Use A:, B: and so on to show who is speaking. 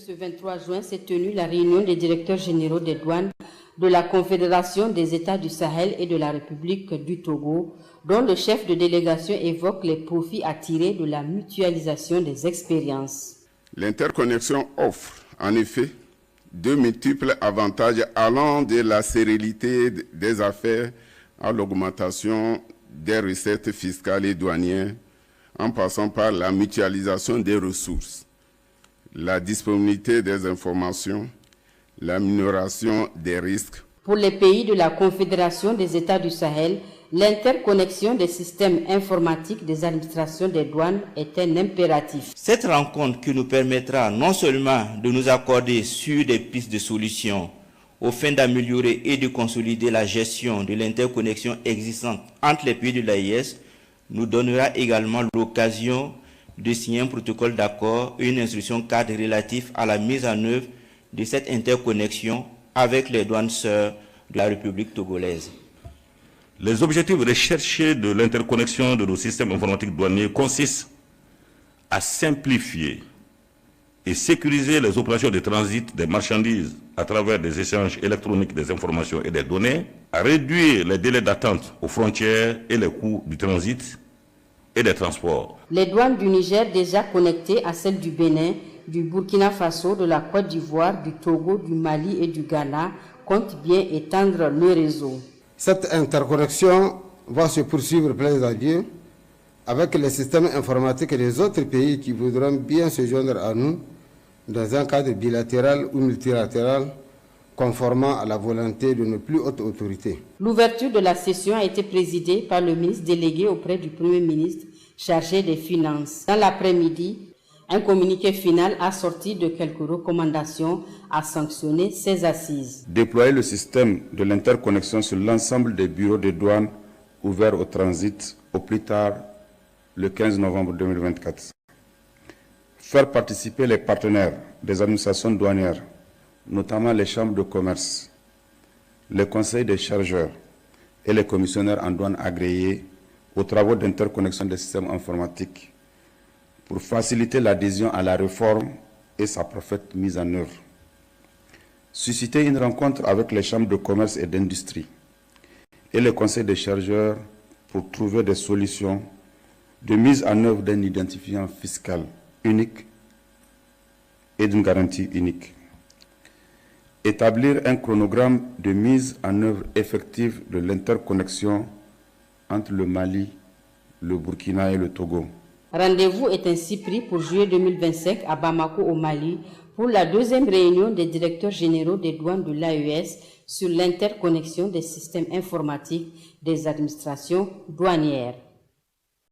A: Ce 23 juin s'est tenue la réunion des directeurs généraux des douanes de la Confédération des États du Sahel et de la République du Togo, dont le chef de délégation évoque les profits à tirer de la mutualisation des expériences.
B: L'interconnexion offre, en effet, de multiples avantages allant de la sérénité des affaires à l'augmentation des recettes fiscales et douanières, en passant par la mutualisation des ressources, la disponibilité des informations, la minoration des risques.
A: Pour les pays de la Confédération des États du Sahel, l'interconnexion des systèmes informatiques des administrations des douanes est un impératif.
C: Cette rencontre qui nous permettra non seulement de nous accorder sur des pistes de solutions au fin d'améliorer et de consolider la gestion de l'interconnexion existante entre les pays de l'AES, nous donnera également l'occasion de signer un protocole d'accord et une instruction cadre relatif à la mise en œuvre de cette interconnexion avec les douanes sœurs de la République togolaise.
D: Les objectifs recherchés de l'interconnexion de nos systèmes informatiques douaniers consistent à simplifier et sécuriser les opérations de transit des marchandises à travers des échanges électroniques des informations et des données, à réduire les délais d'attente aux frontières et les coûts du transit et des transports.
A: Les douanes du Niger déjà connectées à celles du Bénin, du Burkina Faso, de la Côte d'Ivoire, du Togo, du Mali et du Ghana comptent bien étendre le réseau.
E: Cette interconnexion va se poursuivre plein à Dieu avec les systèmes informatiques des autres pays qui voudront bien se joindre à nous dans un cadre bilatéral ou multilatéral conformant à la volonté de nos plus hautes autorités.
A: L'ouverture de la session a été présidée par le ministre délégué auprès du Premier ministre chargé des Finances. Dans l'après-midi, un communiqué final assorti de quelques recommandations a sanctionné ces assises.
B: Déployer le système de l'interconnexion sur l'ensemble des bureaux de douane ouverts au transit au plus tard le 15 novembre 2024. Faire participer les partenaires des administrations douanières, notamment les chambres de commerce, les conseils des chargeurs et les commissionnaires en douane agréés aux travaux d'interconnexion des systèmes informatiques pour faciliter l'adhésion à la réforme et sa parfaite mise en œuvre. Susciter une rencontre avec les chambres de commerce et d'industrie et les conseils des chargeurs pour trouver des solutions de mise en œuvre d'un identifiant fiscal unique et d'une garantie unique. Établir un chronogramme de mise en œuvre effective de l'interconnexion entre le Mali, le Burkina et le Togo.
A: Rendez-vous est ainsi pris pour juillet 2025 à Bamako au Mali pour la deuxième réunion des directeurs généraux des douanes de l'AES sur l'interconnexion des systèmes informatiques des administrations douanières.